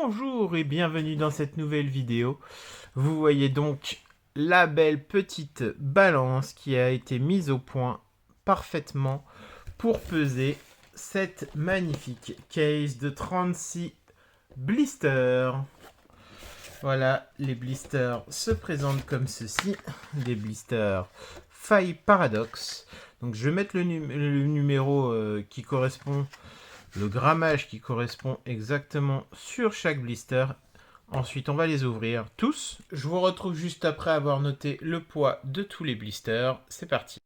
Bonjour et bienvenue dans cette nouvelle vidéo. Vous voyez donc la belle petite balance qui a été mise au point parfaitement pour peser cette magnifique case de 36 blisters. Voilà, les blisters se présentent comme ceci, des blisters Faille Paradox. Donc je vais mettre le numéro qui correspond, le grammage qui correspond exactement sur chaque blister. Ensuite, on va les ouvrir tous. Je vous retrouve juste après avoir noté le poids de tous les blisters. C'est parti.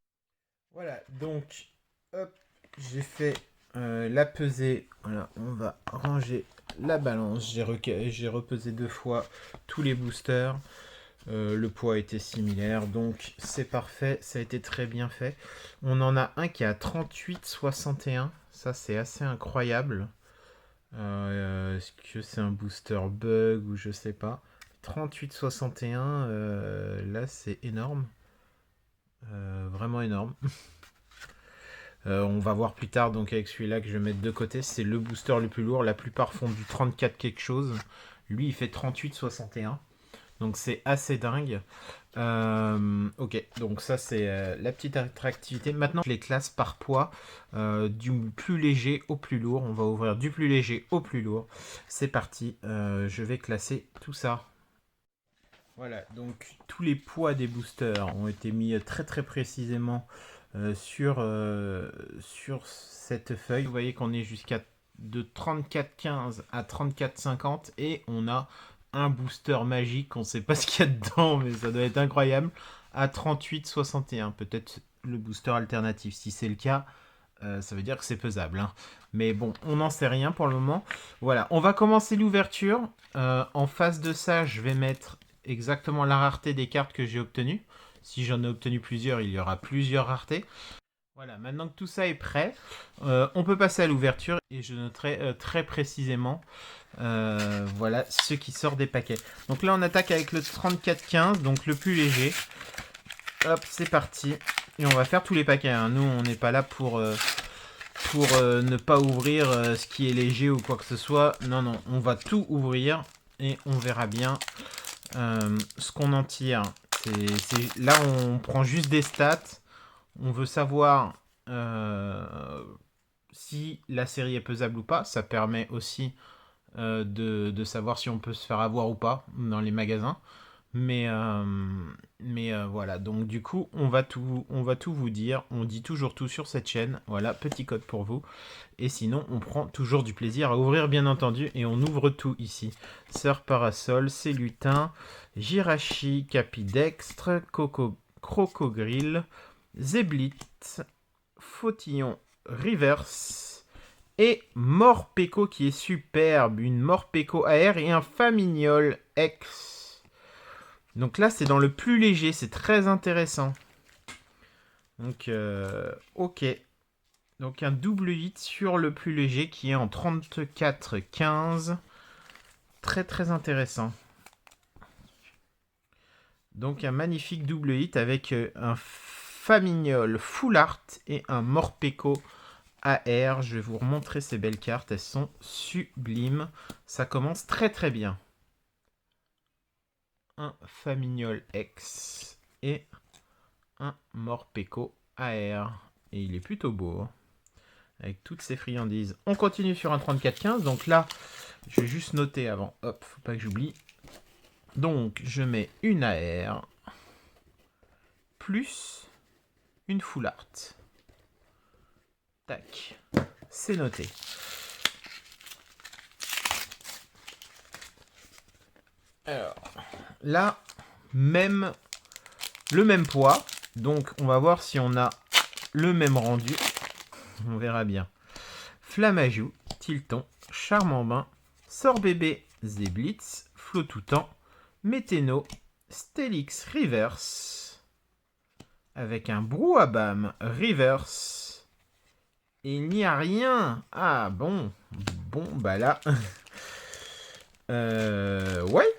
Voilà, donc, hop, j'ai fait la pesée. Voilà, on va ranger la balance. J'ai repesé 2 fois tous les boosters. Le poids était similaire, donc c'est parfait. Ça a été très bien fait. On en a un qui est à 38,61. Ça, c'est assez incroyable. Est-ce que c'est un booster bug ou je sais pas. 38,61, là c'est énorme. Vraiment énorme. On va voir plus tard donc avec celui-là que je vais mettre de côté. C'est le booster le plus lourd. La plupart font du 34 quelque chose. Lui il fait 38,61. Donc c'est assez dingue. Ok, donc ça c'est la petite attractivité. Maintenant je les classe par poids, du plus léger au plus lourd. On va ouvrir du plus léger au plus lourd. C'est parti, je vais classer tout ça. Voilà, donc tous les poids des boosters ont été mis très très précisément sur cette feuille. Vous voyez qu'on est jusqu'à de 34,15 à 34,50 et on a un booster magique, on ne sait pas ce qu'il y a dedans, mais ça doit être incroyable, à 38,61. Peut-être le booster alternatif. Si c'est le cas, ça veut dire que c'est pesable. Hein. Mais bon, on n'en sait rien pour le moment. Voilà, on va commencer l'ouverture. En face de ça, je vais mettre exactement la rareté des cartes que j'ai obtenues. Si j'en ai obtenu plusieurs, il y aura plusieurs raretés. Voilà, maintenant que tout ça est prêt, on peut passer à l'ouverture et je noterai très précisément voilà ce qui sort des paquets. Donc là, on attaque avec le 34,15, donc le plus léger. Hop, c'est parti. Et on va faire tous les paquets. Hein. Nous, on n'est pas là pour ne pas ouvrir ce qui est léger ou quoi que ce soit. Non, non, on va tout ouvrir et on verra bien ce qu'on en tire. Là, on prend juste des stats. On veut savoir si la série est pesable ou pas. Ça permet aussi de savoir si on peut se faire avoir ou pas dans les magasins. Mais voilà, donc du coup, on va tout vous dire. On dit toujours tout sur cette chaîne. Voilà, petit code pour vous. Et sinon, on prend toujours du plaisir à ouvrir, bien entendu. Et on ouvre tout ici. Sœur Parasol, Célutin, Jirachi, Capidextre, Crocogrill, Zeblit, Fautillon, Reverse et Morpeko qui est superbe. Une Morpeko AR et un Famignol X. Donc là, c'est dans le plus léger. C'est très intéressant. Donc, ok. Donc un double hit sur le plus léger qui est en 34,15. Très très intéressant. Donc un magnifique double hit avec un Famignol Full Art et un Morpeko AR. Je vais vous remontrer ces belles cartes. Elles sont sublimes. Ça commence très très bien. Un Famignol X et un Morpeko AR. Et il est plutôt beau. Hein. Avec toutes ces friandises. On continue sur un 34,15. Donc là, je vais juste noter avant. Hop, faut pas que j'oublie. Donc, je mets une AR plus une full art. Tac. C'est noté. Alors, là, le même poids. Donc, on va voir si on a le même rendu. On verra bien. Flamajou, Tilton, Charmambin, Sorbébé, Zeblitz, Flotoutan, Météno, Stélix Reverse, avec un Brouhabam Reverse. Et il n'y a rien. Ah bon. Bon, bah là. Ouais.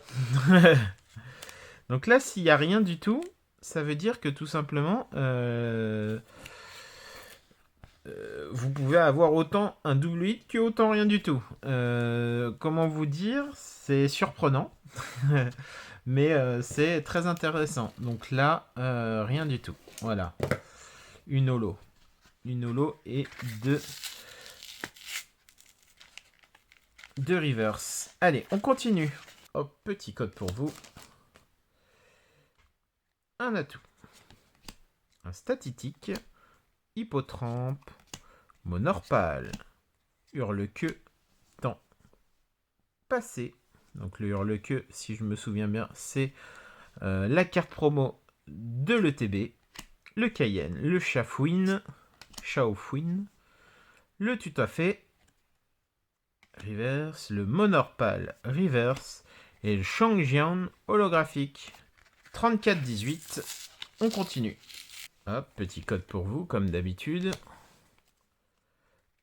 Donc là, s'il n'y a rien du tout, ça veut dire que tout simplement... vous pouvez avoir autant un double hit que autant rien du tout. Comment vous dire, c'est surprenant, mais c'est très intéressant. Donc là, rien du tout. Voilà, une holo et deux reverse. Allez, on continue. Hop, petit code pour vous. Un atout. Un statistique. Hippotrampe. Monorpal. Hurle-queue. Temps passé. Donc le hurle-queue, si je me souviens bien, c'est la carte promo de l'ETB. Le Cayenne, le Shaofouine, le Tutafé, reverse, le Monorpal, reverse, et le Shangjian holographique. 34-18, on continue. Hop, petit code pour vous, comme d'habitude.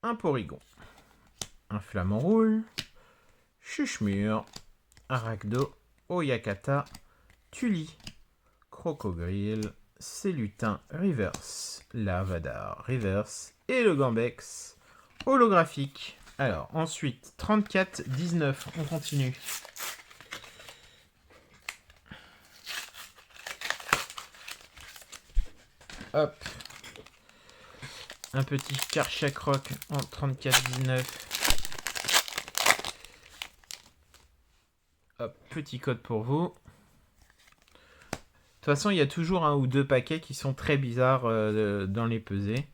Un Porygon, un Flamant Roule, Chuchemur, Arachdo, Oyakata, Tuli, Crocogrille, Célutin reverse, Lavadar reverse et le Gambex holographique. Alors ensuite 34-19, on continue. Hop, un petit Karchak Rock en 34-19. Hop, petit code pour vous. De toute façon, il y a toujours un ou deux paquets qui sont très bizarres dans les pesées.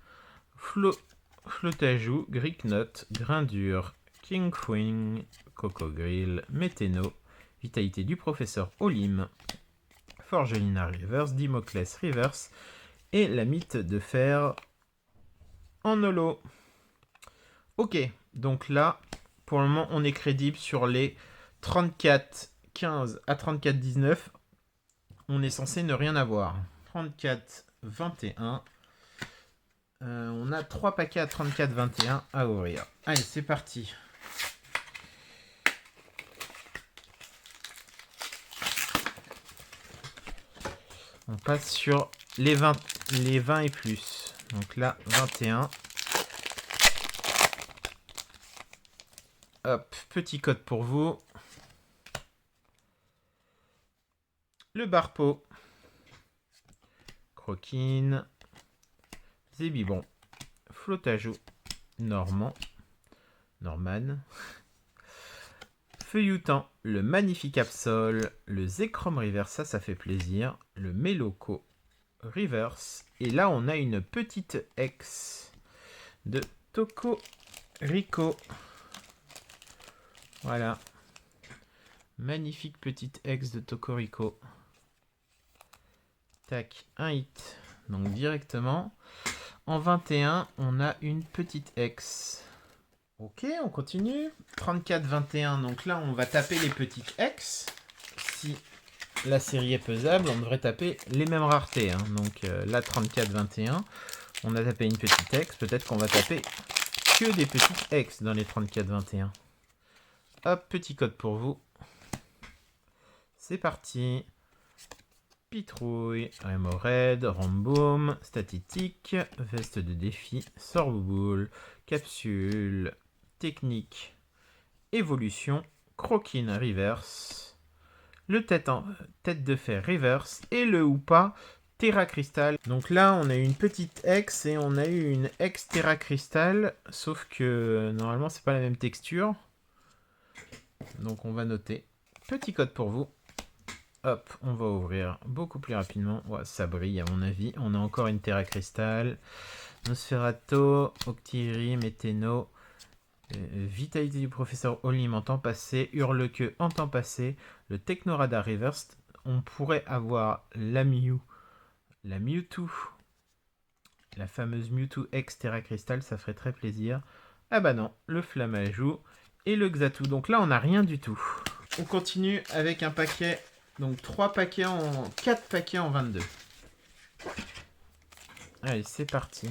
Flotajou, Gricknot, Grindure, King Queen, Coco Grill, Météno, Vitalité du Professeur Olim, Forgelina Reverse, Dimoclès Reverse et la mythe de fer en holo. Ok, donc là, pour le moment, on est crédible sur les 34-15 à 34-19. On est censé ne rien avoir. 34-21. On a 3 paquets à 34-21 à ouvrir. Allez, c'est parti. On passe sur les 20 et plus. Donc là, 21. Hop, petit code pour vous. Le Barpo. Croquine. Zébibon. Flotajou. Norman. Feuilloutant. Le Magnifique Absol. Le Zekrom Reverse, ça fait plaisir. Le Meloco Reverse. Et là, on a une petite ex de Toko Rico. Voilà. Magnifique petite ex de Tokorico. Tac, un hit. Donc directement. En 21, on a une petite ex. Ok, on continue. 34-21, donc là on va taper les petites ex. Si la série est pesable, on devrait taper les mêmes raretés. Hein. Donc là 34-21, on a tapé une petite ex. Peut-être qu'on va taper que des petites ex dans les 34-21. Hop, petit code pour vous. C'est parti. Pitrouille, Rémoraid, Ramboum, Statistique, Veste de défi, Sorbouboule, Capsule, Technique, Évolution, Croquine Reverse, le tête de fer Reverse et le Hoopa Terra Crystal. Donc là, on a eu une petite ex et on a eu une ex Terra Crystal, sauf que normalement, c'est pas la même texture. Donc on va noter. Petit code pour vous. Hop, on va ouvrir beaucoup plus rapidement. Ouais, ça brille à mon avis. On a encore une Terra Crystal. Nosferato, Octiri, Météno. Vitalité du Professeur Olim en temps passé. Hurle-queue en temps passé. Le Technoradar Reverse. On pourrait avoir la Mew. La Mewtwo. La fameuse Mewtwo X Terra Crystal. Ça ferait très plaisir. Ah bah non, le Flamajou. Et le Xatu. Donc là, on n'a rien du tout. On continue avec un paquet. Donc 4 paquets en 22. Allez, c'est parti.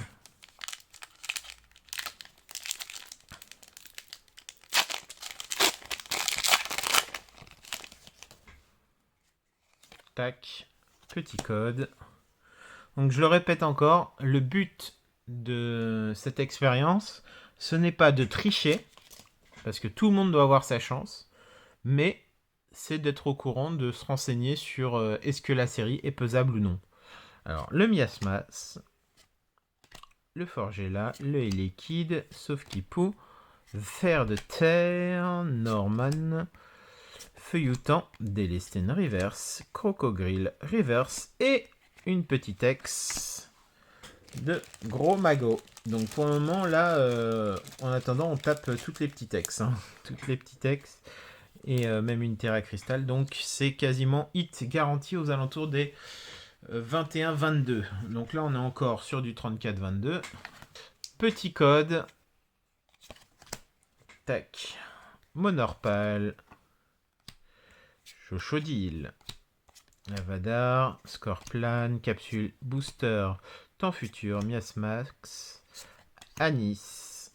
Tac, petit code. Donc je le répète encore, le but de cette expérience, ce n'est pas de tricher, parce que tout le monde doit avoir sa chance, mais c'est d'être au courant, de se renseigner sur est-ce que la série est pesable ou non. Alors, le miasmas, le forgella, le liquide, sauf Kipou, fer de terre, Norman, feuilletant, Délestine reverse, crocogrill reverse et une petite ex de gros magot. Donc pour le moment là, en attendant on tape toutes les petites ex, hein. Toutes les petites ex et même une terra cristal. Donc c'est quasiment hit garanti aux alentours des 21-22. Donc là on est encore sur du 34-22. Petit code. Tac. Monorpal. Chochodil. Avadar. Scorplan. Capsule Booster. Temps futur. Miasmax. Anis.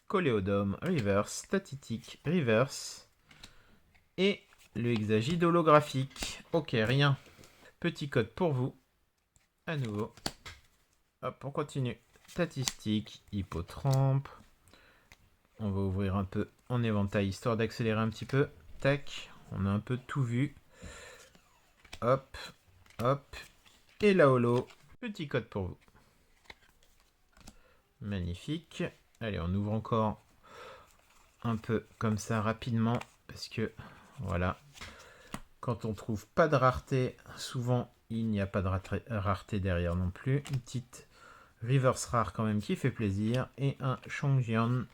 Coléodome. Reverse. Statitique. Reverse. Et le hexagide holographique. Ok, rien. Petit code pour vous. À nouveau. Hop, on continue. Statistique. Hippotrampe. On va ouvrir un peu en éventail, histoire d'accélérer un petit peu. Tac, on a un peu tout vu. Hop, hop. Et la holo, petit code pour vous. Magnifique. Allez, on ouvre encore un peu comme ça rapidement. Parce que, voilà. Quand on trouve pas de rareté, souvent il n'y a pas de rareté derrière non plus. Une petite reverse rare quand même qui fait plaisir. Et un Chongjian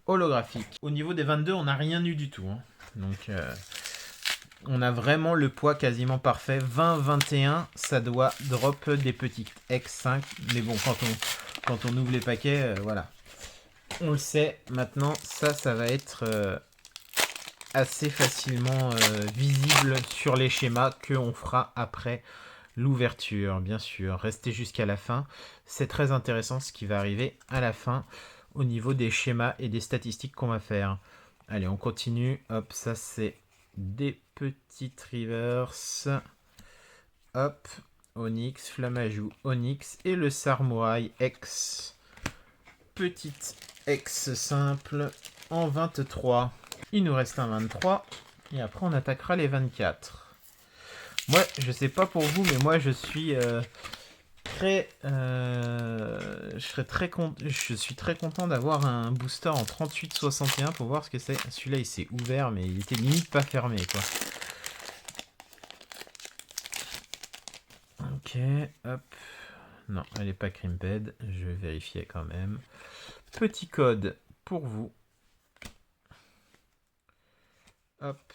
holographique. Au niveau des 22, on n'a rien eu du tout. Hein. Donc, on a vraiment le poids quasiment parfait. 20-21, ça doit drop des petites X5. Mais bon, quand on ouvre les paquets, voilà. On le sait. Maintenant, ça va être assez facilement visible sur les schémas qu'on fera après l'ouverture, bien sûr. Restez jusqu'à la fin. C'est très intéressant ce qui va arriver à la fin au niveau des schémas et des statistiques qu'on va faire. Allez, on continue. Hop, ça c'est des petites reverse. Hop, Onyx, Flamajou, Onyx et le Sarmoai X. Petite X simple en 23. Il nous reste un 23 et après on attaquera les 24. Moi, je sais pas pour vous, mais moi je suis je suis très content d'avoir un booster en 38-61 pour voir ce que c'est. Celui-là il s'est ouvert mais il était limite pas fermé quoi. Ok, hop. Non, elle est pas crimped, je vais vérifier quand même. Petit code pour vous. Hop,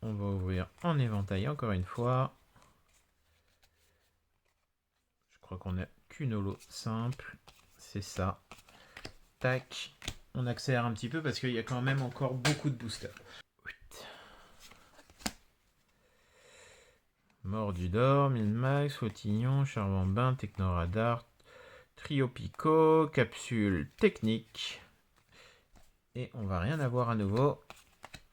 on va ouvrir en éventail encore une fois. Je crois qu'on a qu'une holo simple, c'est ça. Tac, on accélère un petit peu parce qu'il y a quand même encore beaucoup de boosters. Mordu d'or, Milmax, Fautignon, Charbambin, Technoradar, Trio Pico, Capsule Technique. Et on va rien avoir à nouveau.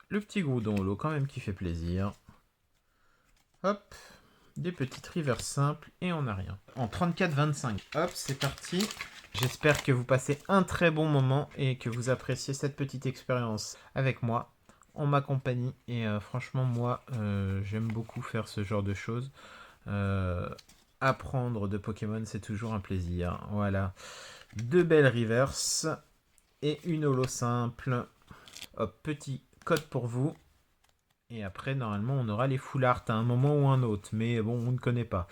Le petit Groudon holo quand même qui fait plaisir. Hop, des petites rivers simples et on n'a rien. En 34-25, hop, c'est parti. J'espère que vous passez un très bon moment et que vous appréciez cette petite expérience avec moi, en ma compagnie. Et franchement, moi, j'aime beaucoup faire ce genre de choses. Apprendre de Pokémon, c'est toujours un plaisir. Voilà, deux belles reverse et une holo simple. Hop, petit code pour vous. Et après, normalement, on aura les full art à un moment ou un autre. Mais bon, on ne connaît pas.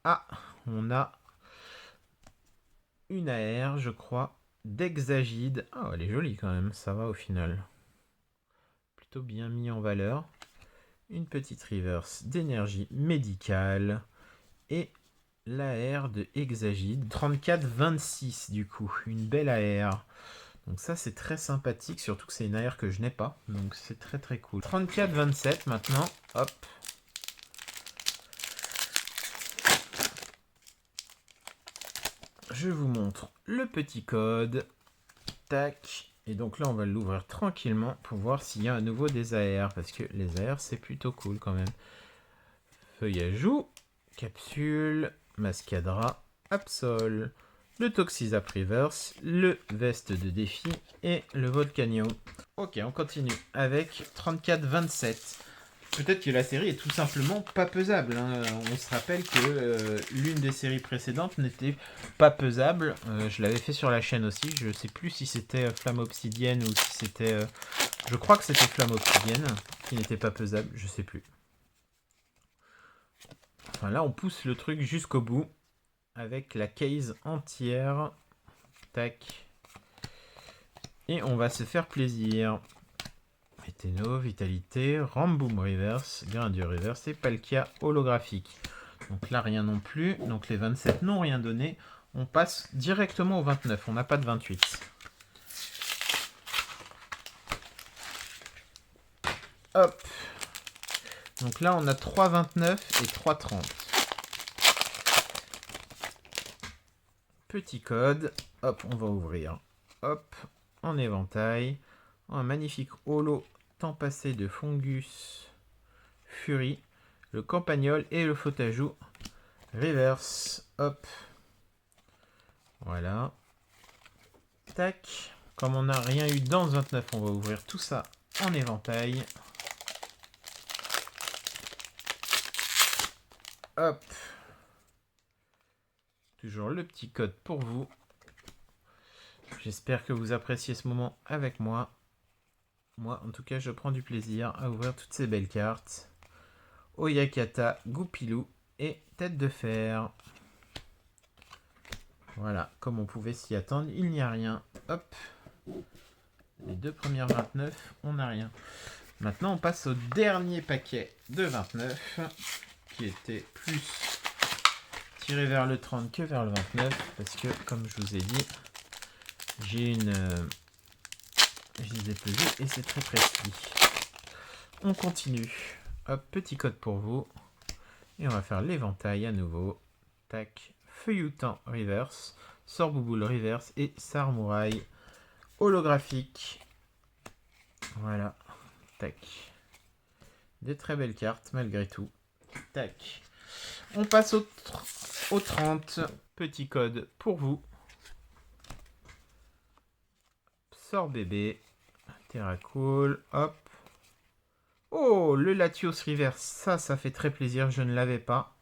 Ah, on a une AR, je crois, d'Hexagide. Ah, elle est jolie quand même, ça va au final. Plutôt bien mis en valeur. Une petite reverse d'énergie médicale. Et l'AR de Hexagide. 34-26 du coup, une belle AR. Donc ça c'est très sympathique, surtout que c'est une AR que je n'ai pas. Donc c'est très très cool. 34-27 maintenant, hop. Je vous montre le petit code. Tac. Et donc là, on va l'ouvrir tranquillement pour voir s'il y a à nouveau des AR. Parce que les AR, c'est plutôt cool quand même. Feuillajou, capsule, mascadra, Absol, le Toxizap Reverse, le Veste de défi et le Volcanio. Ok, on continue avec 34-27. Peut-être que la série est tout simplement pas pesable. Hein. On se rappelle que l'une des séries précédentes n'était pas pesable. Je l'avais fait sur la chaîne aussi. Je sais plus si c'était Flamme Obsidienne ou si c'était... Je crois que c'était Flamme Obsidienne qui n'était pas pesable. Je sais plus. Enfin là, on pousse le truc jusqu'au bout. Avec la case entière. Tac. Et on va se faire plaisir. Météno, Vitalité, Ramboom Reverse, Grindur Reverse et Palkia holographique. Donc là, rien non plus. Donc les 27 n'ont rien donné. On passe directement au 29. On n'a pas de 28. Hop. Donc là, on a 3 29 et 3 30. Petit code. Hop, on va ouvrir. Hop, en éventail. Un magnifique holo temps passé de Fungus Fury, le Campagnol et le Fautajoux Reverse. Hop. Voilà. Tac. Comme on n'a rien eu dans ce 29, on va ouvrir tout ça en éventail. Hop. Toujours le petit code pour vous. J'espère que vous appréciez ce moment avec moi. Moi, en tout cas, je prends du plaisir à ouvrir toutes ces belles cartes. Oyakata, Goupilou et Tête de Fer. Voilà, comme on pouvait s'y attendre, il n'y a rien. Hop. Les deux premières 29, on n'a rien. Maintenant, on passe au dernier paquet de 29, qui était plus tiré vers le 30 que vers le 29, parce que, comme je vous ai dit, j'ai une... je les ai pesés et c'est très précis. On continue. Hop, petit code pour vous. Et on va faire l'éventail à nouveau. Tac. Feuilletant reverse. Sorbouboule reverse et Sarmouraï holographique. Voilà. Tac. Des très belles cartes malgré tout. Tac. On passe au 30. Petit code pour vous. Sort bébé. Terracool. Hop. Oh, le Latios Reverse. Ça fait très plaisir. Je ne l'avais pas.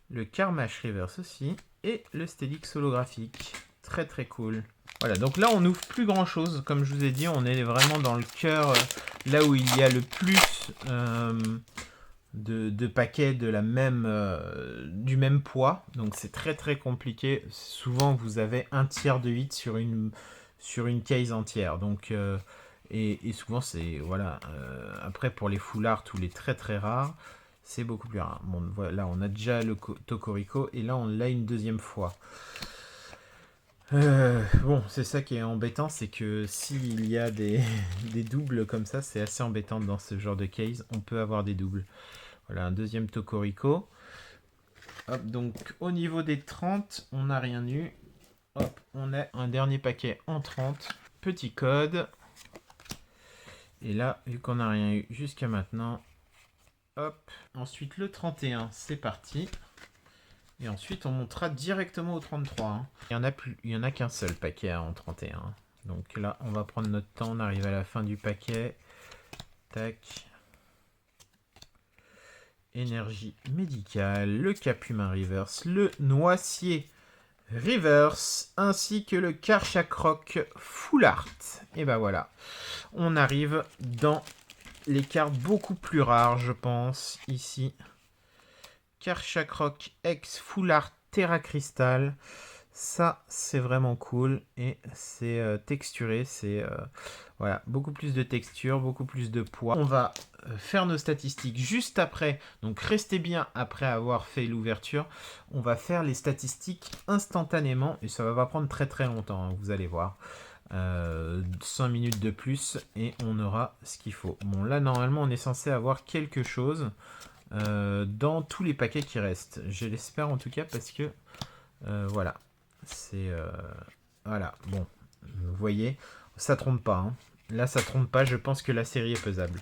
Le Karmash Reverse aussi. Et le Stélix holographique. Très très cool. Voilà, donc là on n'ouvre plus grand chose. Comme je vous ai dit, on est vraiment dans le cœur. Là où il y a le plus de paquets de la même, du même poids. Donc c'est très très compliqué. Souvent vous avez un tiers de 8 sur une case entière. Donc, et souvent c'est... Voilà. Après pour les full art ou les très très rares, c'est beaucoup plus rare. Bon, voilà, on a déjà le Tokorico et là on l'a une deuxième fois. Bon, c'est ça qui est embêtant, c'est que s'il y a des doubles comme ça, c'est assez embêtant dans ce genre de case. On peut avoir des doubles. Voilà, un deuxième Tokorico. Hop, donc au niveau des 30, on n'a rien eu. Hop, on a un dernier paquet en 30. Petit code. Et là, vu qu'on n'a rien eu jusqu'à maintenant, hop. Ensuite, le 31, c'est parti. Et ensuite, on montera directement au 33. Hein. Il y en a qu'un seul paquet en 31. Donc là, on va prendre notre temps. On arrive à la fin du paquet. Tac. Énergie médicale, le Capumin Reverse, le Noicier Reverse, ainsi que le Karchakroc Full Art. Et ben voilà, on arrive dans les cartes beaucoup plus rares, je pense, ici. Karchakroc X Full Art Terra Crystal. Ça, c'est vraiment cool. Et c'est texturé. C'est voilà, beaucoup plus de texture, beaucoup plus de poids. On va faire nos statistiques juste après. Donc, restez bien après avoir fait l'ouverture. On va faire les statistiques instantanément. Et ça va pas prendre très très longtemps, hein, vous allez voir. 5 minutes de plus et on aura ce qu'il faut. Bon, là, normalement, on est censé avoir quelque chose dans tous les paquets qui restent. Je l'espère en tout cas parce que voilà. C'est voilà, bon, vous voyez, ça trompe pas. Hein. Là, ça trompe pas. Je pense que la série est pesable.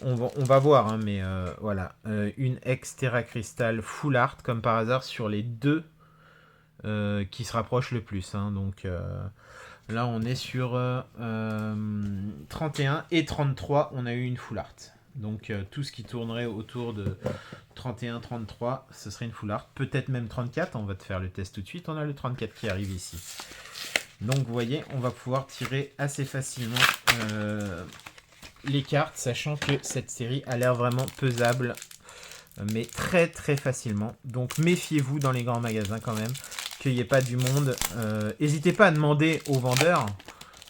On va voir, hein, mais voilà, une X Terra Crystal Full Art comme par hasard sur les deux qui se rapproche le plus. Hein. Donc là, on est sur 31 et 33, on a eu une full art. Donc tout ce qui tournerait autour de 31, 33, ce serait une full art. Peut-être même 34, on va te faire le test tout de suite. On a le 34 qui arrive ici. Donc vous voyez, on va pouvoir tirer assez facilement les cartes, sachant que cette série a l'air vraiment pesable, mais très très facilement. Donc méfiez-vous dans les grands magasins quand même, qu'il n'y ait pas du monde. N'hésitez pas à demander aux vendeurs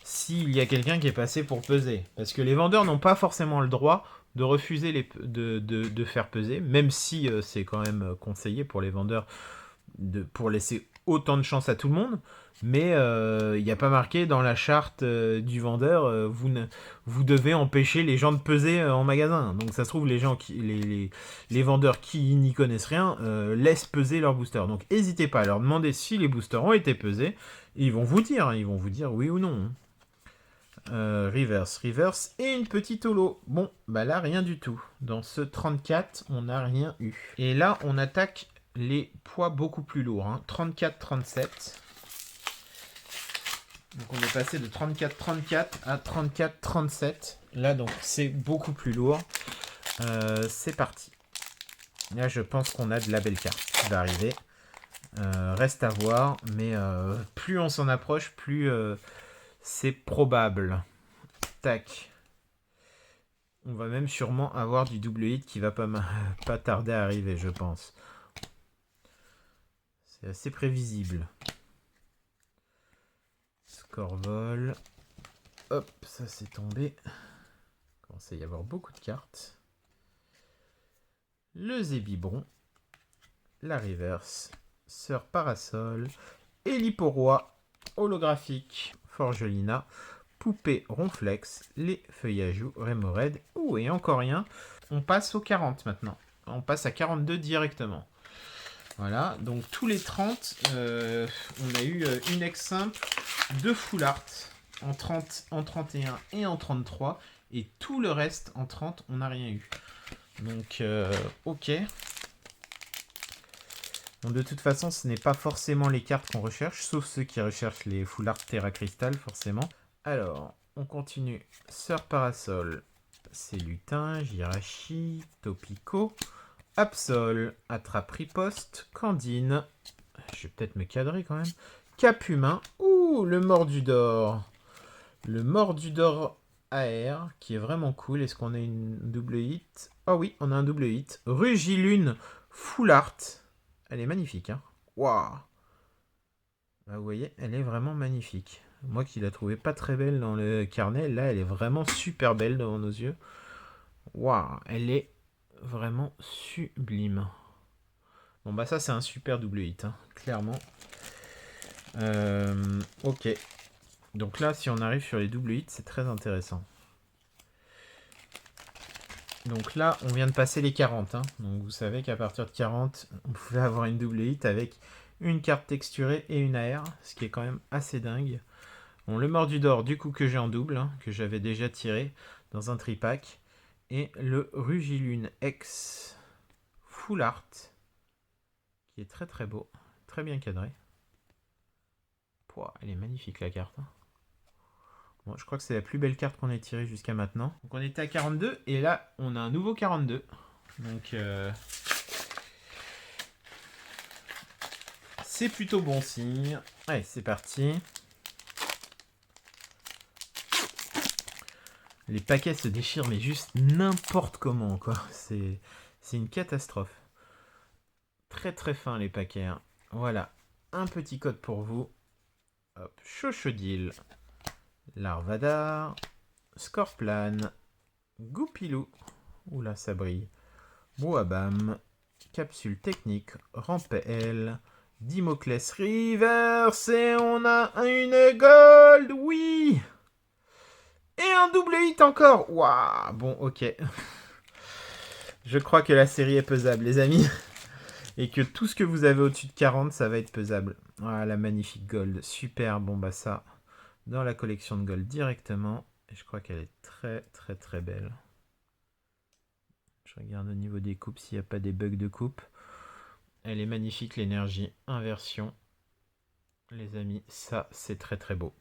s'il y a quelqu'un qui est passé pour peser. Parce que les vendeurs n'ont pas forcément le droit de refuser de faire peser, même si c'est quand même conseillé pour les vendeurs pour laisser autant de chance à tout le monde. Mais il n'y a pas marqué dans la charte du vendeur, vous devez empêcher les gens de peser en magasin. Donc ça se trouve, les vendeurs qui n'y connaissent rien laissent peser leurs boosters. Donc n'hésitez pas à leur demander si les boosters ont été pesés. Et ils vont vous dire oui ou non. Reverse et une petite holo. Bon, bah là, rien du tout. Dans ce 34, on n'a rien eu. Et là, on attaque les poids beaucoup plus lourds. Hein. 34-37. Donc on est passé de 34-34 à 34-37. Là, donc, c'est beaucoup plus lourd. C'est parti. Là, je pense qu'on a de la belle carte qui va arriver. Reste à voir. Mais plus on s'en approche, plus... c'est probable. Tac. On va même sûrement avoir du double hit qui va pas tarder à arriver, je pense. C'est assez prévisible. Score vol. Hop, ça c'est tombé. Il commence à y avoir beaucoup de cartes. Le Zébibron. La reverse. Sœur Parasol. Héliporoi. Holographique. Forgelina. Poupée Ronflex, les feuillages Rémored. Ouh, et encore rien. On passe au 40 maintenant. On passe à 42 directement. Voilà, donc tous les 30, on a eu une ex simple, 2 full art en 30, en 31 et en 33. Et tout le reste en 30, on n'a rien eu. Donc, ok. Bon, de toute façon, ce n'est pas forcément les cartes qu'on recherche, sauf ceux qui recherchent les full art Terra Crystal, forcément. Alors, on continue. Sœur Parasol, c'est Lutin, Jirachi, Topico, Absol, Attrape Riposte, Candine. Je vais peut-être me cadrer quand même. Cap Humain. Ouh, le Mordudor. Le Mordudor AR, qui est vraiment cool. Est-ce qu'on a une double hit? Ah oui, on a un double hit. Rugilune Full Art. Elle est magnifique, hein. Waouh. Bah, vous voyez, elle est vraiment magnifique. Moi qui la trouvais pas très belle dans le carnet, là elle est vraiment super belle devant nos yeux. Waouh, elle est vraiment sublime. Bon bah ça c'est un super double hit, hein, clairement. Ok. Donc là si on arrive sur les double hits, c'est très intéressant. Donc là on vient de passer les 40. Hein. Donc vous savez qu'à partir de 40, on pouvait avoir une double hit avec une carte texturée et une AR, ce qui est quand même assez dingue. Bon, le Mordudor, du coup, que j'ai en double, hein, que j'avais déjà tiré dans un tripack. Et le Rugilune X Full Art, qui est très très beau, très bien cadré. Pouah, elle est magnifique la carte. Hein. Bon, je crois que c'est la plus belle carte qu'on ait tirée jusqu'à maintenant. Donc on était à 42, et là, on a un nouveau 42. Donc, c'est plutôt bon signe. Allez, c'est parti. Les paquets se déchirent, mais juste n'importe comment, quoi. C'est une catastrophe. Très très fin les paquets. Hein. Voilà, un petit code pour vous. Hop, Chochodil, Larvadar, Scorplan, Goupilou, oula ça brille, Boabam, Capsule Technique, Rampel, Dimoclès Reverse, et on a une gold, oui. Et un double hit encore. Waouh, bon ok. Je crois que la série est pesable les amis. Et que tout ce que vous avez au-dessus de 40, ça va être pesable. Voilà, la magnifique gold. Super, bon bah ça, dans la collection de gold directement. Et je crois qu'elle est très très très belle. Je regarde au niveau des coupes s'il n'y a pas des bugs de coupe. Elle est magnifique, l'énergie inversion. les amis, ça c'est très très beau.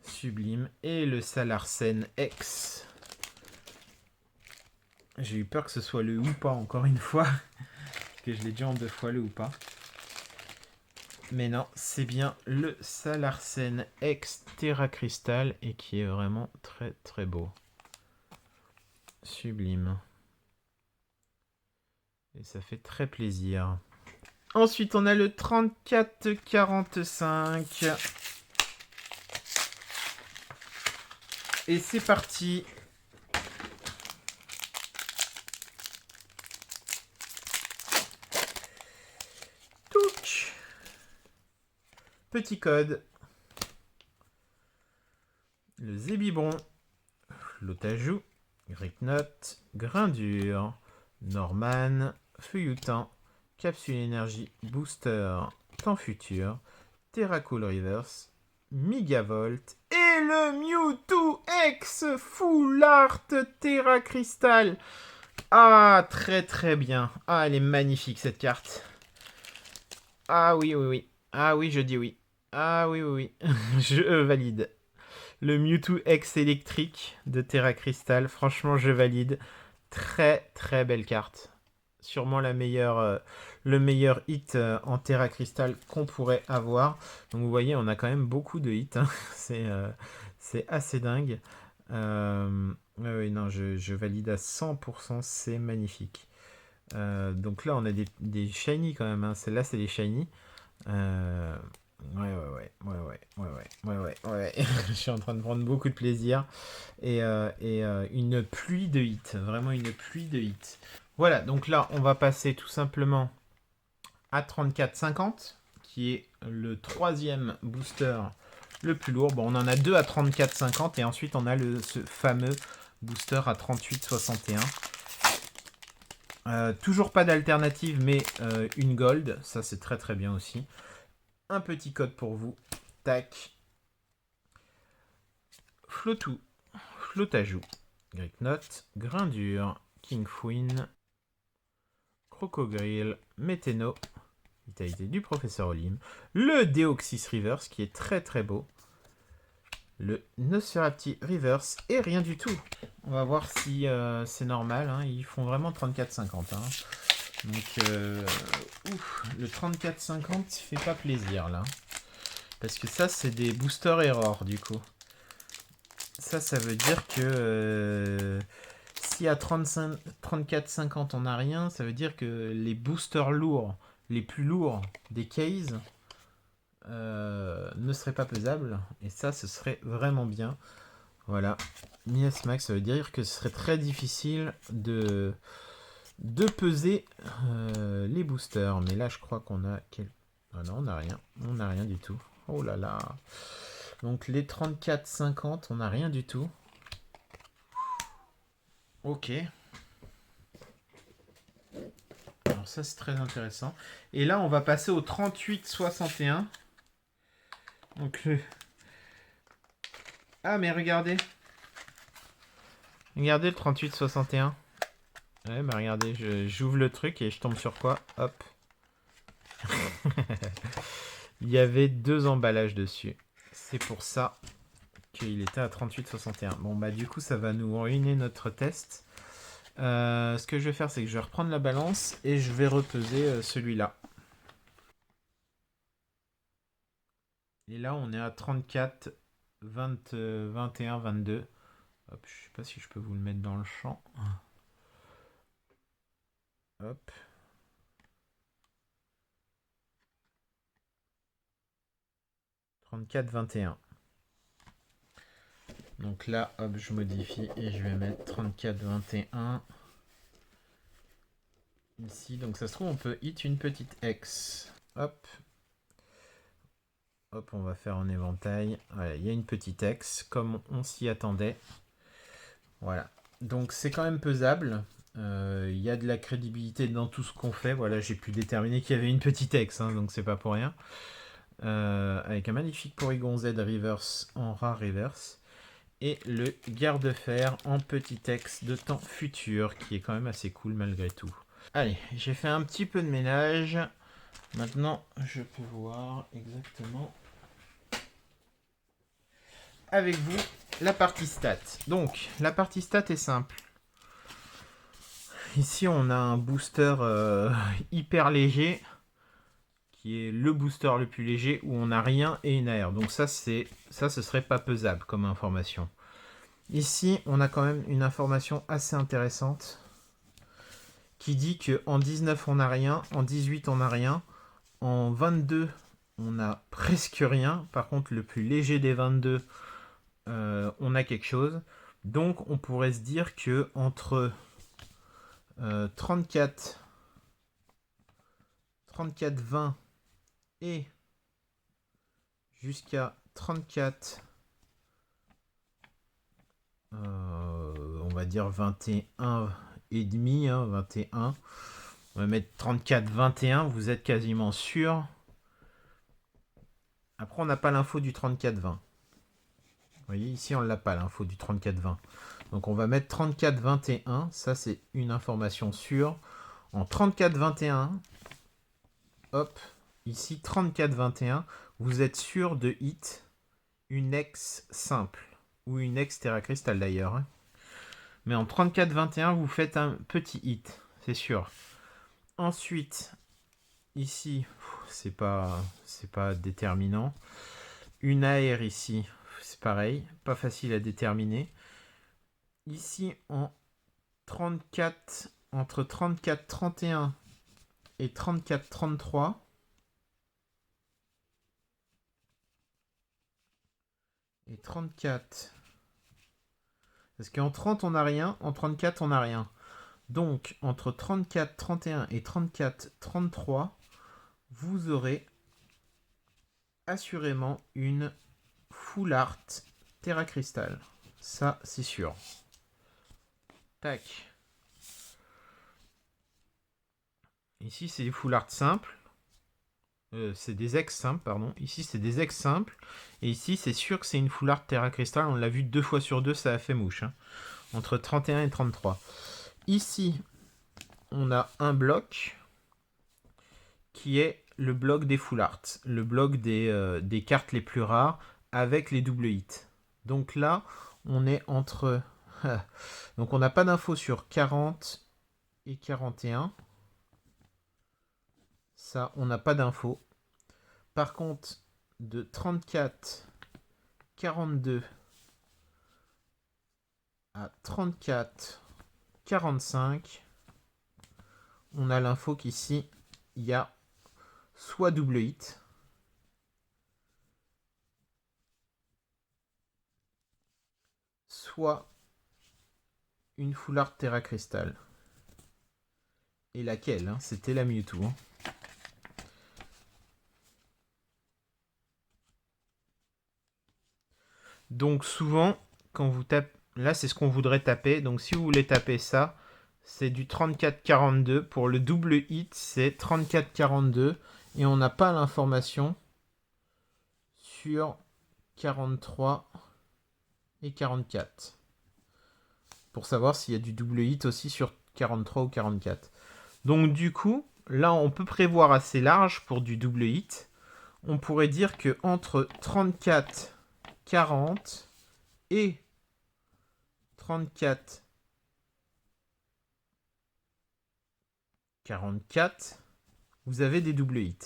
Sublime. Et le Salarsen X. J'ai eu peur que ce soit le Hoopa encore une fois. Que je l'ai déjà en 2 fois le Hoopa. Mais non, c'est bien le Salarsen X Terra Crystal et qui est vraiment très très beau. Sublime. Et ça fait très plaisir. Ensuite, on a le 3445. Et c'est parti. Touch. Petit code. Le Zébibron. Flotajou. Gricknot. Grain dur. Norman. Feuilletant. Capsule énergie. Booster. Temps futur. Terracool Reverse. Megavolt. Et le Mewtwo X Full Art Terra Crystal. Ah, très très bien. Ah, elle est magnifique cette carte. Ah oui, oui, oui. Ah oui, je dis oui. Ah oui, oui, oui. Je valide. Le Mewtwo X électrique de Terra Crystal. Franchement, je valide. Très très belle carte. Sûrement la meilleure, le meilleur hit en Terra Crystal qu'on pourrait avoir. Donc vous voyez, on a quand même beaucoup de hits. Hein. C'est assez dingue. Oui, non, je valide à 100%. C'est magnifique. Donc là, on a des shiny quand même. Hein. Celle-là, c'est des shiny. Ouais. Je suis en train de prendre beaucoup de plaisir. Et une pluie de hits. Vraiment une pluie de hits. Voilà, donc là, on va passer tout simplement à 34,50, qui est le 3e booster le plus lourd. Bon, on en a 2 à 34,50 et ensuite on a ce fameux booster à 38,61. Toujours pas d'alternative, mais une gold. Ça, c'est très très bien aussi. Un petit code pour vous. Tac. Flotou. Flotajou. Gricknot. Grain dur. Kingfouine. Crocogrill. Météno. Vitalité du professeur Olim. Le Deoxys Reverse, qui est très très beau. Le Nosferatu Reverse. Et rien du tout. On va voir si c'est normal. Hein. Ils font vraiment 34,50. Hein. Donc, le 34,50 fait pas plaisir là. Parce que ça, c'est des boosters error du coup. Ça veut dire que si à 34,50 on n'a rien, ça veut dire que les boosters lourds, les plus lourds des cases, ne seraient pas pesables. Et ça, ce serait vraiment bien. Voilà. Miasmax, ça veut dire que ce serait très difficile de peser les boosters. Mais là, je crois qu'on a... Ah non, on n'a rien. On n'a rien du tout. Oh là là. Donc les 34,50, on n'a rien du tout. Ok. Alors ça, c'est très intéressant. Et là, on va passer au 38,61. Donc Ah, mais regardez. Regardez le 38,61. Ouais, bah regardez, j'ouvre le truc et je tombe sur quoi? Hop. Il y avait 2 emballages dessus. C'est pour ça qu'il était à 38,61. Bon, bah du coup, ça va nous ruiner notre test. Ce que je vais faire, c'est que je vais reprendre la balance et je vais repeser celui-là. Et là, on est à 34, 20, 21, 22. Hop, je sais pas si je peux vous le mettre dans le champ. Hop. « 34, 21. Donc là, hop, je modifie et je vais mettre 34, 21. Ici, donc ça se trouve, on peut hit une petite X. Hop. Hop, on va faire en éventail. Voilà, il y a une petite X, comme on s'y attendait. Voilà. Donc c'est quand même pesable. Il y a de la crédibilité dans tout ce qu'on fait. Voilà, j'ai pu déterminer qu'il y avait une petite X, hein, donc c'est pas pour rien. Avec un magnifique Porygon Z Reverse en rare reverse. Et le garde-fer en petit X de temps futur, qui est quand même assez cool malgré tout. Allez, j'ai fait un petit peu de ménage. Maintenant, je peux voir exactement avec vous la partie stat. Donc, la partie stat est simple. Ici, on a un booster hyper léger, qui est le booster le plus léger, où on n'a rien et une AR. Donc ça, ce serait pas pesable comme information. Ici, on a quand même une information assez intéressante, qui dit qu'en 19, on n'a rien, en 18, on n'a rien, en 22, on a presque rien. Par contre, le plus léger des 22, on a quelque chose. Donc, on pourrait se dire que entre 34, 20 et jusqu'à 34, on va dire 21 et demi, 21. On va mettre 34, 21, vous êtes quasiment sûr. Après, on n'a pas l'info du 34, 20. Vous voyez, ici, on ne l'a pas, l'info du 34, 20. Donc, on va mettre 34, 21. Ça, c'est une information sûre. En 34, 21, hop, ici, 34, 21, vous êtes sûr de hit une ex simple. Ou une ex Terra Crystal, d'ailleurs. Mais en 34, 21, vous faites un petit hit, c'est sûr. Ensuite, ici, c'est pas déterminant. Une AR ici, c'est pareil, pas facile à déterminer. Ici, en 34, entre 34, 31 et 34, 33. Et 34. Parce qu'en 30, on n'a rien, en 34, on n'a rien. Donc, entre 34, 31 et 34, 33, vous aurez assurément une Full Art Terra Crystal. Ça, c'est sûr. Tac. Ici, c'est des Full Art simples. C'est des ex simples, pardon. Ici, c'est des ex simples. Et ici, c'est sûr que c'est une Full Art Terra Crystal. On l'a vu 2 fois sur 2, ça a fait mouche. Hein. Entre 31 et 33. Ici, on a un bloc qui est le bloc des Full Art. Le bloc des cartes les plus rares avec les double hits. Donc là, on est entre... Donc on n'a pas d'infos sur 40 et 41. Ça, on n'a pas d'infos. Par contre, de 34, 42 à 34, 45, on a l'info qu'ici, il y a soit double hit, soit une Full Art Terra Crystal. Et laquelle hein, c'était la Mewtwo. Hein. Donc souvent, quand vous tapez... Là, c'est ce qu'on voudrait taper. Donc si vous voulez taper ça, c'est du 34-42. Pour le double hit, c'est 34-42. Et on n'a pas l'information sur 43 et 44. Pour savoir s'il y a du double hit aussi sur 43 ou 44. Donc du coup, là, on peut prévoir assez large pour du double hit. On pourrait dire que entre 34, 40 et 34, 44, vous avez des double hits.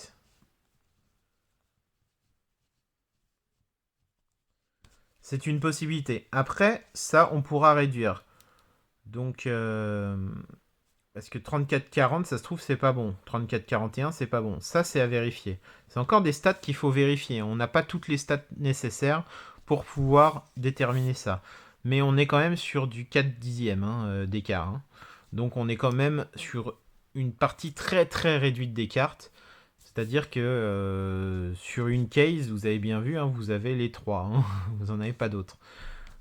C'est une possibilité. Après, ça, on pourra réduire. Donc, parce que 34-40, ça se trouve, c'est pas bon. 34-41, c'est pas bon. Ça, c'est à vérifier. C'est encore des stats qu'il faut vérifier. On n'a pas toutes les stats nécessaires pour pouvoir déterminer ça. Mais on est quand même sur du 4 dixièmes d'écart. Hein. Donc, on est quand même sur une partie très très réduite des cartes. C'est-à-dire que sur une case, vous avez bien vu, hein, vous avez les 3. Hein. Vous n'en avez pas d'autres.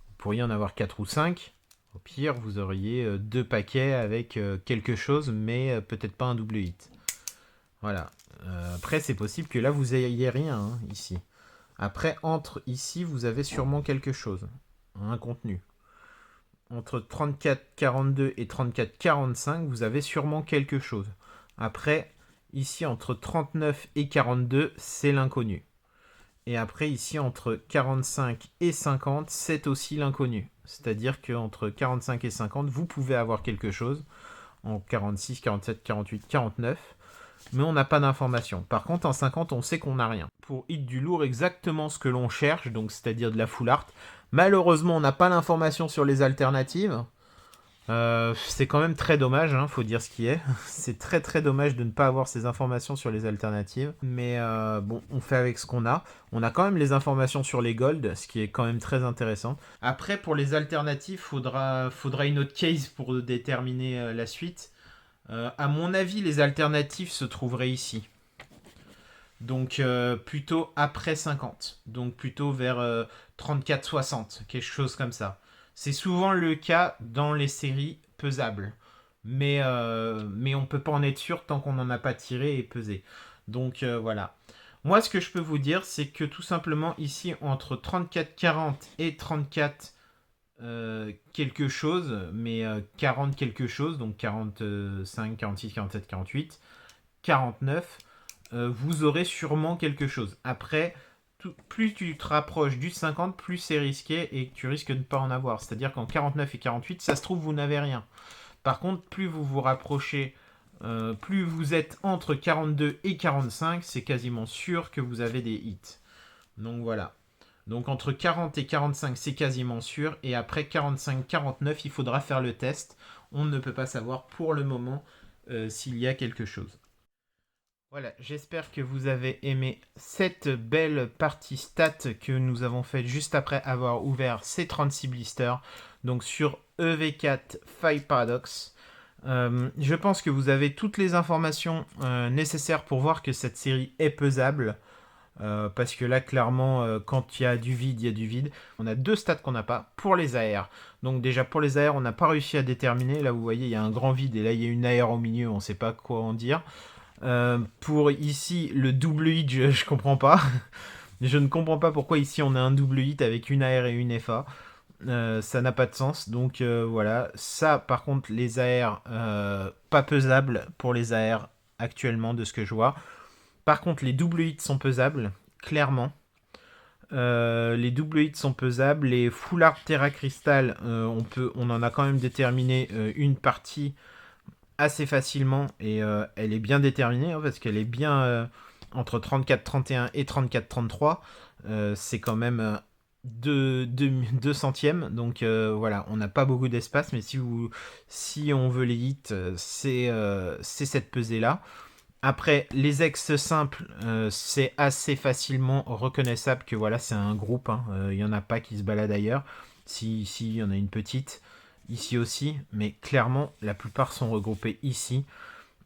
Vous pourriez en avoir 4 ou 5. Au pire, vous auriez 2 paquets avec quelque chose, mais peut-être pas un double hit. Voilà. Après, c'est possible que là, vous ayez rien, hein, ici. Après, entre ici, vous avez sûrement quelque chose. Un contenu. Entre 34-42 et 34-45, vous avez sûrement quelque chose. Après, Ici, entre 39 et 42, c'est l'inconnu. Et après, ici, entre 45 et 50, c'est aussi l'inconnu. C'est-à-dire qu'entre 45 et 50, vous pouvez avoir quelque chose en 46, 47, 48, 49, mais on n'a pas d'information. Par contre, en 50, on sait qu'on n'a rien. Pour hit du lourd, exactement ce que l'on cherche, donc c'est-à-dire de la full art. Malheureusement, on n'a pas l'information sur les alternatives. C'est quand même très dommage, hein, faut dire ce qui est. C'est très très dommage de ne pas avoir ces informations sur les alternatives. Mais bon, on fait avec ce qu'on a. On a quand même les informations sur les gold, ce qui est quand même très intéressant. Après, pour les alternatives, faudra une autre case pour déterminer la suite. À mon avis, les alternatives se trouveraient ici. Donc plutôt après 50. Donc plutôt vers 34-60, quelque chose comme ça. C'est souvent le cas dans les séries pesables. Mais on ne peut pas en être sûr tant qu'on n'en a pas tiré et pesé. Donc voilà. Moi, ce que je peux vous dire, c'est que tout simplement, ici, entre 34-40 et 34 quelque chose, mais 40 quelque chose, donc 45, 46, 47, 48, 49, vous aurez sûrement quelque chose. Après, plus tu te rapproches du 50, plus c'est risqué et tu risques de ne pas en avoir. C'est-à-dire qu'en 49 et 48, ça se trouve, vous n'avez rien. Par contre, plus vous vous rapprochez, plus vous êtes entre 42 et 45, c'est quasiment sûr que vous avez des hits. Donc voilà. Donc entre 40 et 45, c'est quasiment sûr. Et après 45-49, il faudra faire le test. On ne peut pas savoir pour le moment s'il y a quelque chose. Voilà, j'espère que vous avez aimé cette belle partie stat que nous avons faite juste après avoir ouvert ces 36 blisters. Donc sur EV4 Five Paradox. Je pense que vous avez toutes les informations nécessaires pour voir que cette série est pesable. Parce que là, clairement, quand il y a du vide, il y a du vide. On a deux stats qu'on n'a pas pour les AR. Donc déjà, pour les AR, on n'a pas réussi à déterminer. Là, vous voyez, il y a un grand vide et là, il y a une AR au milieu. On ne sait pas quoi en dire. Pour ici, le double hit, je comprends pas. Je ne comprends pas pourquoi ici, on a un double hit avec une AR et une FA. Ça n'a pas de sens. Donc voilà. Ça, par contre, les AR, pas pesables pour les AR actuellement, de ce que je vois. Par contre, les double hits sont pesables, clairement. Les double hits sont pesables. Les full art Terra Crystal, on en a quand même déterminé une partie assez facilement. Et elle est bien déterminée, hein, parce qu'elle est bien entre 34-31 et 34-33. C'est quand même 2 centièmes. Donc voilà, on n'a pas beaucoup d'espace. Mais si on veut les hits, c'est cette pesée-là. Après, les ex simples, c'est assez facilement reconnaissable que voilà, c'est un groupe. Il n'y en a pas qui se baladent ailleurs. Si, il y en a une petite. Ici aussi. Mais clairement, la plupart sont regroupés ici.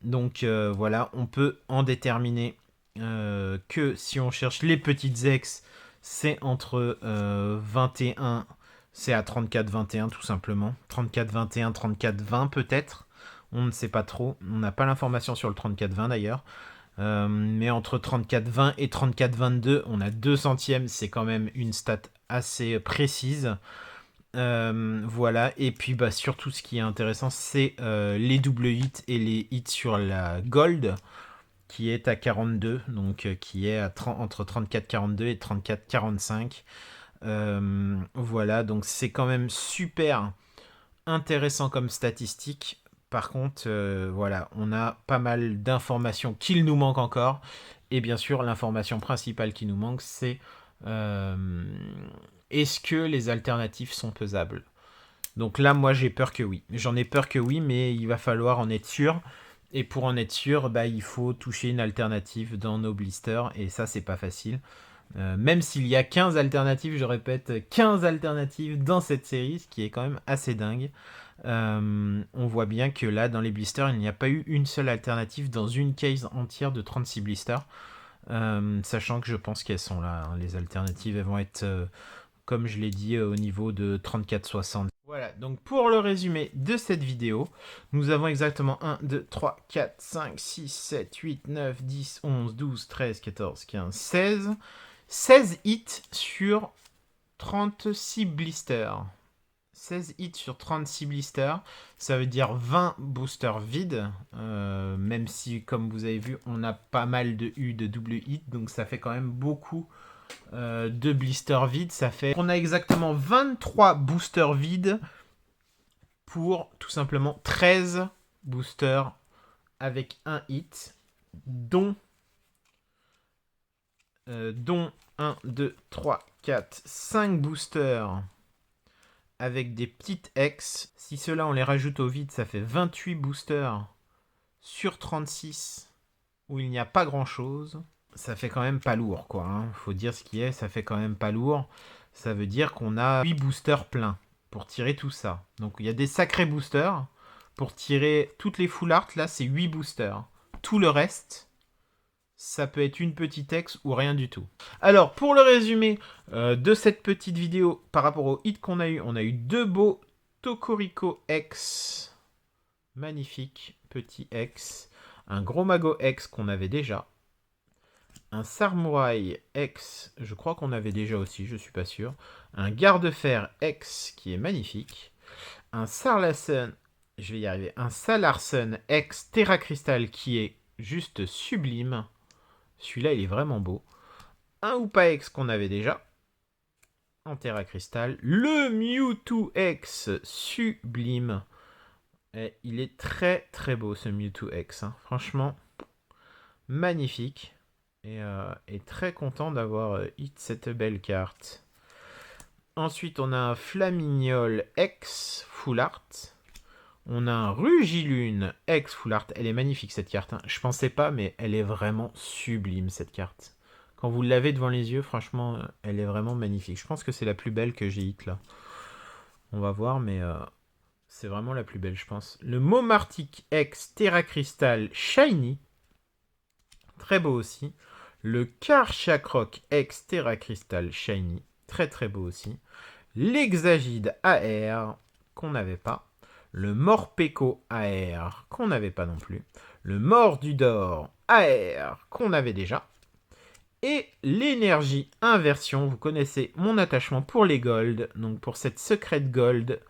Donc voilà, on peut en déterminer que si on cherche les petites ex, c'est entre 21, c'est à 34-21 tout simplement. 34-21, 34-20 peut-être. On ne sait pas trop. On n'a pas l'information sur le 34-20 d'ailleurs. Mais entre 34-20 et 34-22, on a 2 centièmes. C'est quand même une stat assez précise. Voilà. Et puis bah, surtout ce qui est intéressant, c'est les double hits et les hits sur la gold, qui est à 42. Donc qui est entre 34-42 et 34-45. Voilà. Donc c'est quand même super intéressant comme statistique. Par contre, voilà, on a pas mal d'informations qu'il nous manque encore. Et bien sûr, l'information principale qui nous manque, c'est est-ce que les alternatives sont pesables? Donc là, moi, j'ai peur que oui. J'en ai peur que oui, mais il va falloir en être sûr. Et pour en être sûr, bah, il faut toucher une alternative dans nos blisters. Et ça, c'est pas facile. Même s'il y a 15 alternatives, je répète, 15 alternatives dans cette série, ce qui est quand même assez dingue. On voit bien que là, dans les blisters, il n'y a pas eu une seule alternative dans une case entière de 36 blisters. Sachant que je pense qu'elles sont là. Hein. Les alternatives, elles vont être, comme je l'ai dit, au niveau de 34-60. Voilà, donc pour le résumé de cette vidéo, nous avons exactement 1, 2, 3, 4, 5, 6, 7, 8, 9, 10, 11, 12, 13, 14, 15, 16. 16 hits sur 36 blisters. 16 hits sur 36 blisters, ça veut dire 20 boosters vides, même si, comme vous avez vu, on a pas mal de double hit, donc ça fait quand même beaucoup de blisters vides. Ça fait on a exactement 23 boosters vides pour tout simplement 13 boosters avec un hit, dont 1, 2, 3, 4, 5 boosters avec des petites X. Si ceux-là on les rajoute au vide, ça fait 28 boosters sur 36 où il n'y a pas grand-chose. Ça fait quand même pas lourd, quoi. Hein. Faut dire ce qui est, ça fait quand même pas lourd. Ça veut dire qu'on a 8 boosters pleins pour tirer tout ça. Donc il y a des sacrés boosters. Pour tirer toutes les full art, là, c'est 8 boosters. Tout le reste, ça peut être une petite X ou rien du tout. Alors, pour le résumé de cette petite vidéo, par rapport au hit qu'on a eu, on a eu 2 beaux Tokorico X. Magnifique, petit X. Un gros Mago X qu'on avait déjà. Un Samouraï X, je crois qu'on avait déjà aussi, je suis pas sûr. Un Garde-Fer X qui est magnifique. Un Sarlassen, je vais y arriver. Un Salarsen X Terra Crystal qui est juste sublime. Celui-là, il est vraiment beau. Un Hoopa X qu'on avait déjà en Terra Crystal. Le Mewtwo X sublime. Et il est très très beau ce Mewtwo X. Hein. Franchement, magnifique. Et très content d'avoir hit cette belle carte. Ensuite, on a un Flamignol X Full Art. On a un Rugilune X Full Art. Elle est magnifique cette carte. Hein. Je pensais pas, mais elle est vraiment sublime cette carte. Quand vous l'avez devant les yeux, franchement, elle est vraiment magnifique. Je pense que c'est la plus belle que j'ai hit là. On va voir, mais c'est vraiment la plus belle, je pense. Le Momartic X Terra Crystal Shiny. Très beau aussi. Le Karchakroc X Terra Crystal Shiny. Très très beau aussi. L'Hexagide AR qu'on n'avait pas. Le Morpeko AR qu'on n'avait pas non plus. Le Mordudor AR qu'on avait déjà. Et l'énergie inversion. Vous connaissez mon attachement pour les gold. Donc pour cette secrète gold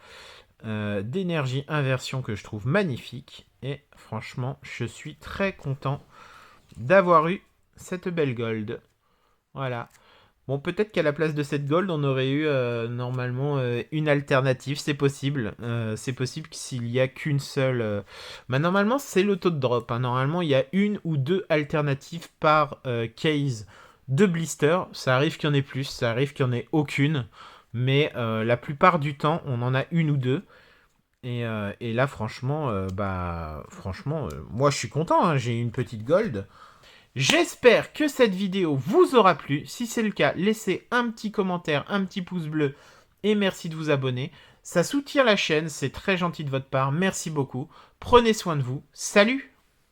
d'énergie inversion que je trouve magnifique. Et franchement, je suis très content d'avoir eu cette belle gold. Voilà. Bon, peut-être qu'à la place de cette gold, on aurait eu normalement une alternative. C'est possible. C'est possible que s'il n'y a qu'une seule... Bah, normalement, c'est le taux de drop. Hein. Normalement, il y a une ou deux alternatives par case de blister. Ça arrive qu'il y en ait plus. Ça arrive qu'il n'y en ait aucune. Mais la plupart du temps, on en a une ou deux. Et là, franchement, moi, je suis content. Hein. J'ai une petite gold. J'espère que cette vidéo vous aura plu. Si c'est le cas, laissez un petit commentaire, un petit pouce bleu et merci de vous abonner. Ça soutient la chaîne, c'est très gentil de votre part. Merci beaucoup. Prenez soin de vous. Salut!